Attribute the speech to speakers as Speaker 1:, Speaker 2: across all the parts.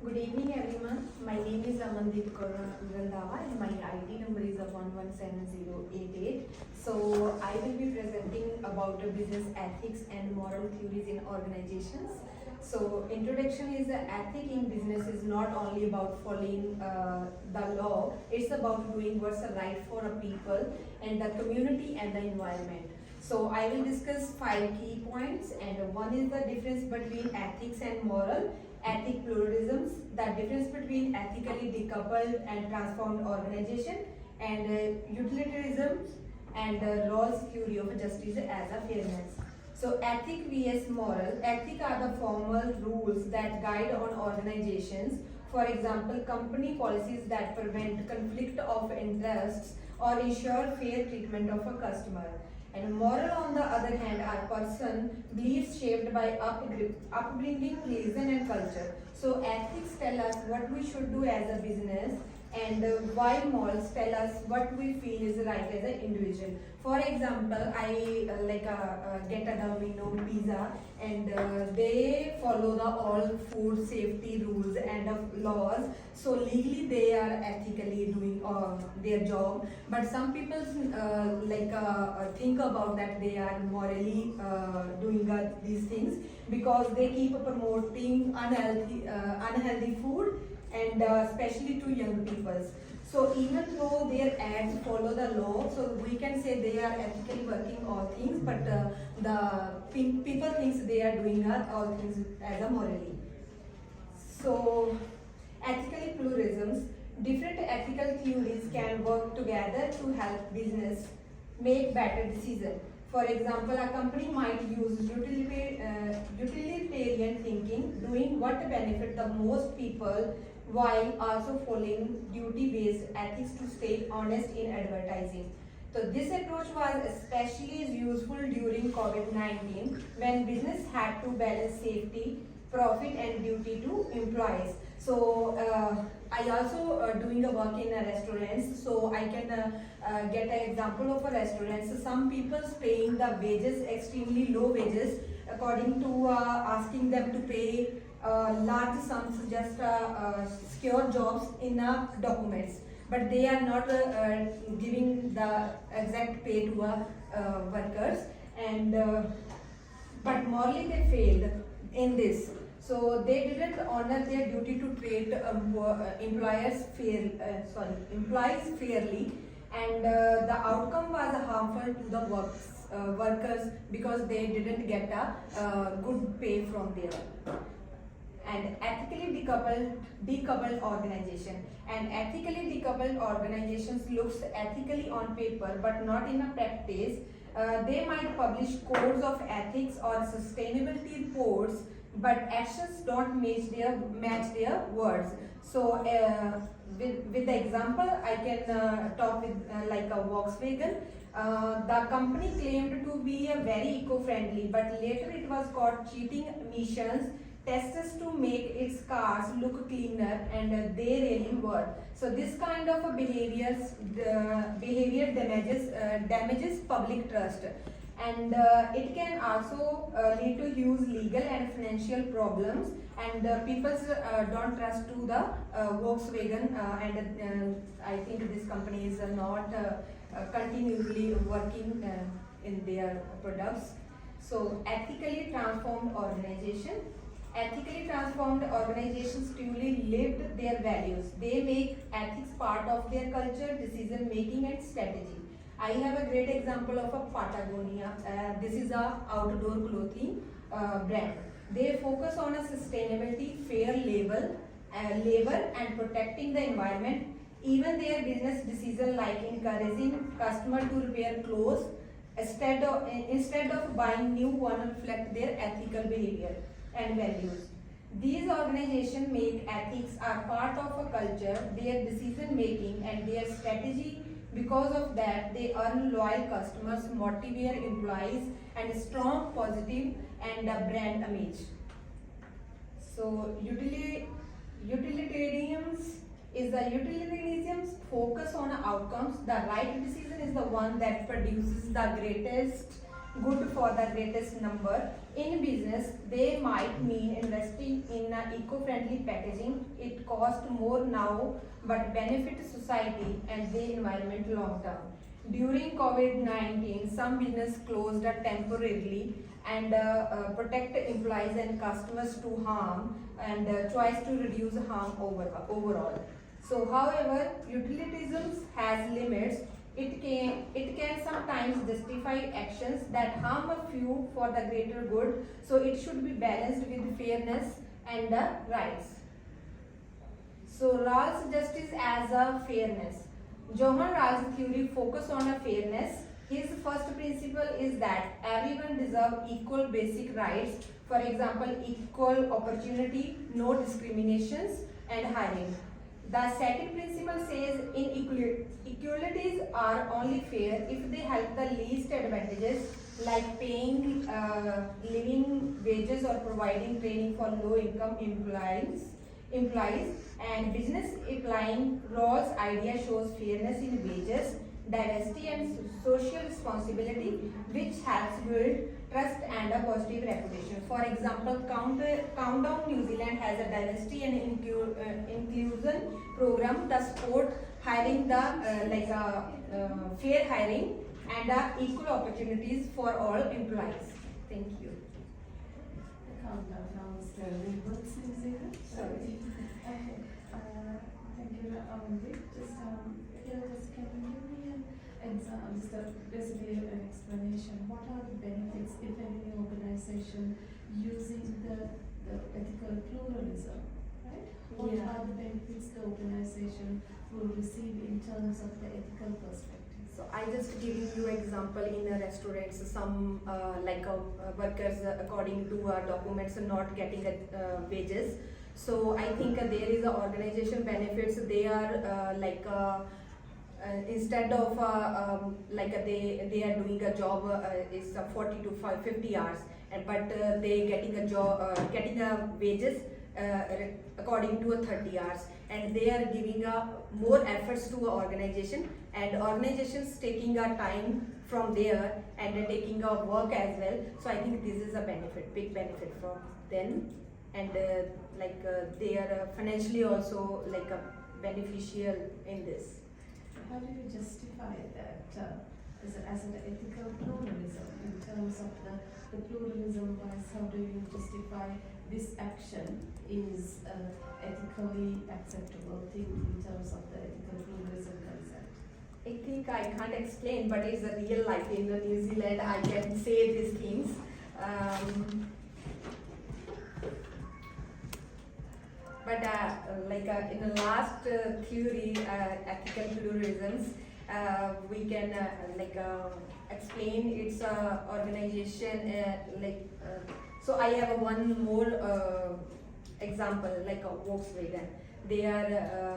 Speaker 1: Good evening, everyone. My name is Amandeep Kaur Randhawa and my ID number is 117088. So, I will be presenting about business ethics and moral theories in organizations. So, introduction is the ethic in business is not only about following the law, it's about doing what's right for a people and the community and the environment. So, I will discuss 5 key points, and one is the difference between ethics and moral, ethic pluralisms, the difference between ethically decoupled and transformed organization, and utilitarianism and Rawls theory of justice as a fairness. So ethic vs moral. Ethic are the formal rules that guide on organizations. For example, company policies that prevent conflict of interests or ensure fair treatment of a customer. And moral, on the other hand, are person beliefs shaped by upbringing, religion, and culture. So ethics tell us what we should do as a business, and while morals tell us what we feel is right as an individual. For example, I get a Domino pizza, and they follow the all food safety rules and laws. So legally they are ethically doing their job. But some people think about that they are morally doing these things because they keep promoting unhealthy food and especially to young people. So even though their ads follow the law, so we can say they are ethically working all things, but people thinks they are doing all things as a morally. So ethically pluralisms, different ethical theories can work together to help business make better decisions. For example, a company might use utilitarian thinking, doing what benefit the most people while also following duty-based ethics to stay honest in advertising. So this approach was especially useful during COVID-19 when business had to balance safety, profit and duty to employees. So I also doing a work in a restaurants, so I can get an example of a restaurant. So some people paying the wages, extremely low wages, according to asking them to pay large sums just secure jobs in documents, but they are not giving the exact pay to workers, and but morally they failed in this. So they didn't honor their duty to treat employees fairly, and the outcome was harmful to the workers because they didn't get a good pay from there. And ethically decoupled organization. And ethically decoupled organizations looks ethically on paper but not in a practice. They might publish codes of ethics or sustainability reports, but actions don't match their words. So with the example, I can talk with like a Volkswagen. The company claimed to be a very eco-friendly, but later it was caught cheating emissions tests to make its cars look cleaner, and they really were. So this kind of a behavior damages public trust, and it can also lead to huge legal and financial problems, and people don't trust to the Volkswagen, and I think this company is not continuously working in their products. So ethically transformed organization. Ethically transformed organizations truly lived their values. They make ethics part of their culture, decision making and strategy. I have a great example of a Patagonia. This is a outdoor clothing brand. They focus on a sustainability, fair labor and protecting the environment. Even their business decision like encouraging customer to repair clothes instead of buying new one reflect their ethical behavior and values. These organizations make ethics are part of a culture, their decision making and their strategy. Because of that, they earn loyal customers, motivate employees and strong positive and brand image. So utilitarianism focus on outcomes. The right decision is the one that produces the greatest good for the greatest number. In business, they might mean investing in eco-friendly packaging. It costs more now but benefits society and the environment long term. During COVID-19, some business closed temporarily and protect employees and customers to harm and choice to reduce harm overall. So, however, utilitarism has limits. It can sometimes justify actions that harm a few for the greater good. So, it should be balanced with fairness and the rights. So, Rawls' justice as a fairness. Johann Rawls' theory focus on a fairness. His first principle is that everyone deserves equal basic rights. For example, equal opportunity, no discriminations, and hiring. The second principle says inequalities are only fair if they help the least advantages, like paying living wages or providing training for low income employees, and business applying Rawls' idea shows fairness in wages, diversity and social responsibility, which helps build trust and a positive reputation. For example, Countdown New Zealand has a diversity and inclusion program that support hiring the fair hiring and equal opportunities for all employees. Thank you.
Speaker 2: Countdown now is the works in Zealand.
Speaker 1: Sorry.
Speaker 2: Okay. Thank you, Amandeep. Just can you give me an example, basically an explanation? What are the benefits if any organization using the ethical pluralism, right? What are the benefits the organization will receive in terms of the ethical perspective?
Speaker 1: So I just giving you example in a restaurant. So some workers according to documents are not getting wages. So I think there is a organization benefits. They are instead of they are doing a job is 40 to 50 hours, and but they getting a job getting a wages according to a 30 hours, and they are giving more efforts to a organization, and organizations taking a time from there and taking a work as well. So I think this is a benefit, big benefit for them, and they are financially also beneficial in this.
Speaker 2: How do you justify that as an ethical pluralism in terms of the pluralism wise? How do you justify this action is ethically acceptable thing in terms of the ethical pluralism concept?
Speaker 1: I think I can't explain, but it's a real life in New Zealand. I can say these things. But in the last theory, ethical pluralisms, we can explain its organization. So I have one more example, like Volkswagen. They are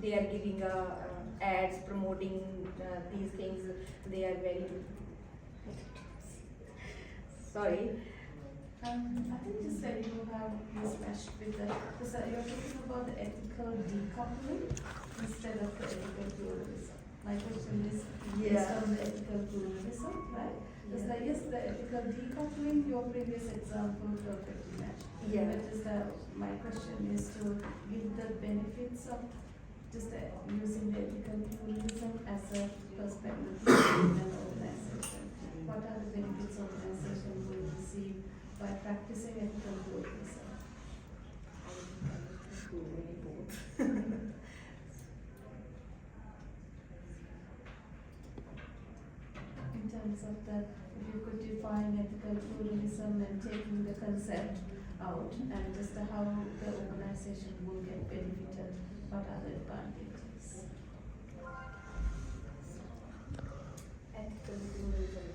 Speaker 1: giving ads promoting these things. They are very sorry.
Speaker 2: I think just that you have mismatched with you're talking about the ethical decoupling instead of the ethical pluralism. My question is based on the ethical pluralism, right? Just that yes, the ethical decoupling, your previous example perfectly matched.
Speaker 1: Yeah.
Speaker 2: But just my question is to give the benefits of just using the ethical pluralism as a perspective in an organization. What are the benefits organization will receive by practicing ethical pluralism? In terms of if you could define ethical pluralism and taking the concept out and just how the organization will get benefited, what are the advantages?
Speaker 1: Ethical pluralism.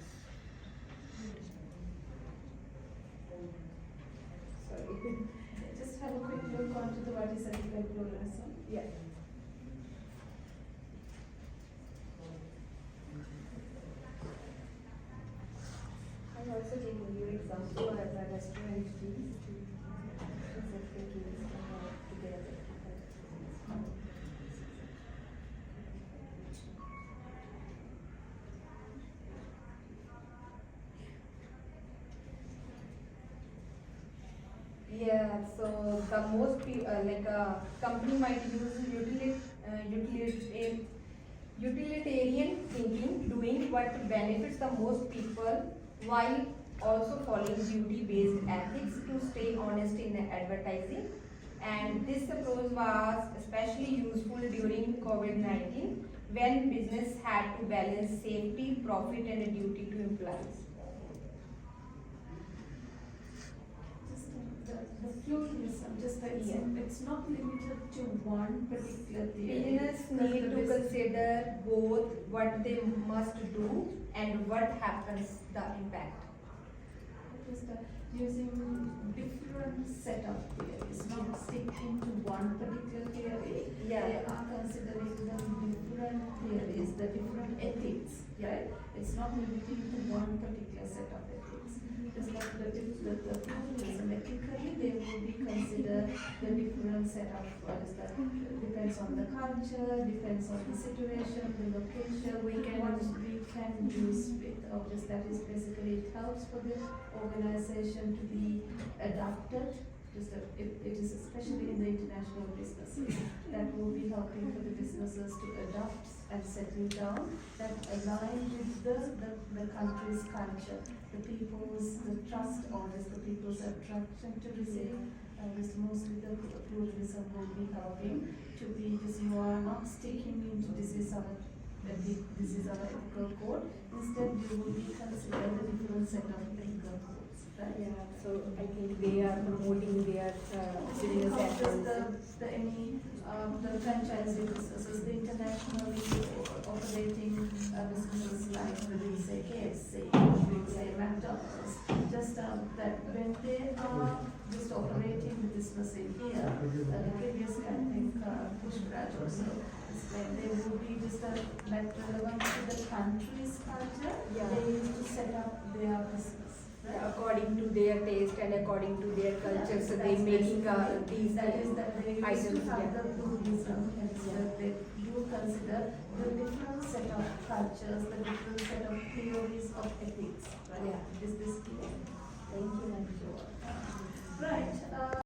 Speaker 1: Sorry.
Speaker 2: Just have a quick look onto the what is ethical pluralism.
Speaker 1: Yeah. I'm also giving you example as a restaurant fees together. Yeah, Yeah, so the most like a company might use utilitarian thinking, doing what benefits the most people while also following duty-based ethics to stay honest in advertising. And this approach was especially useful during COVID-19 when business had to balance safety, profit, and a duty to employees.
Speaker 2: Just the pluralism, just that it's not limited to one particular theory.
Speaker 1: Business need to consider both what they must do and what happens the impact.
Speaker 2: Just using different set of theories, not sticking to one particular theory.
Speaker 1: Yeah.
Speaker 2: They are considering the different theories, the different ethics, right? It's not limiting to one particular set of ethics. Just like the pluralism, ethically they will be consider the different set of what is that? Depends on the culture, depends on the situation, the location.
Speaker 1: We can-
Speaker 2: what we can use with, or just that is basically it helps for the organization to be adapted. Just that it is especially in the international businesses that will be helping for the businesses to adapt and settle down, that align with the country's culture, the people's the trust, or just the people's attraction to receive. Just mostly the pluralism will be helping to be just you are not sticking into this is our ethical code. Instead, you will be considered a different set of ethical codes, right?
Speaker 1: Yeah, so I think they are promoting their business ethics.
Speaker 2: The franchisee businesses, the internationally operating businesses like, we say KFC, we say McDonald's, just that when they are just operating the business in here, the previous, I think, Pushkaraj also explained, they will be just like relevant to the country's culture,
Speaker 1: Yeah.
Speaker 2: they used to set up their business. Right?
Speaker 1: According to their taste and according to their culture, so they
Speaker 2: That's
Speaker 1: making
Speaker 2: basically-
Speaker 1: these
Speaker 2: that is that they used
Speaker 1: items.
Speaker 2: to have
Speaker 1: Yeah.
Speaker 2: the pluralism, and so they do consider the different set of cultures, the different set of theories of ethics, right?
Speaker 1: Yeah.
Speaker 2: Is this clear?
Speaker 1: Thank you.
Speaker 2: Right.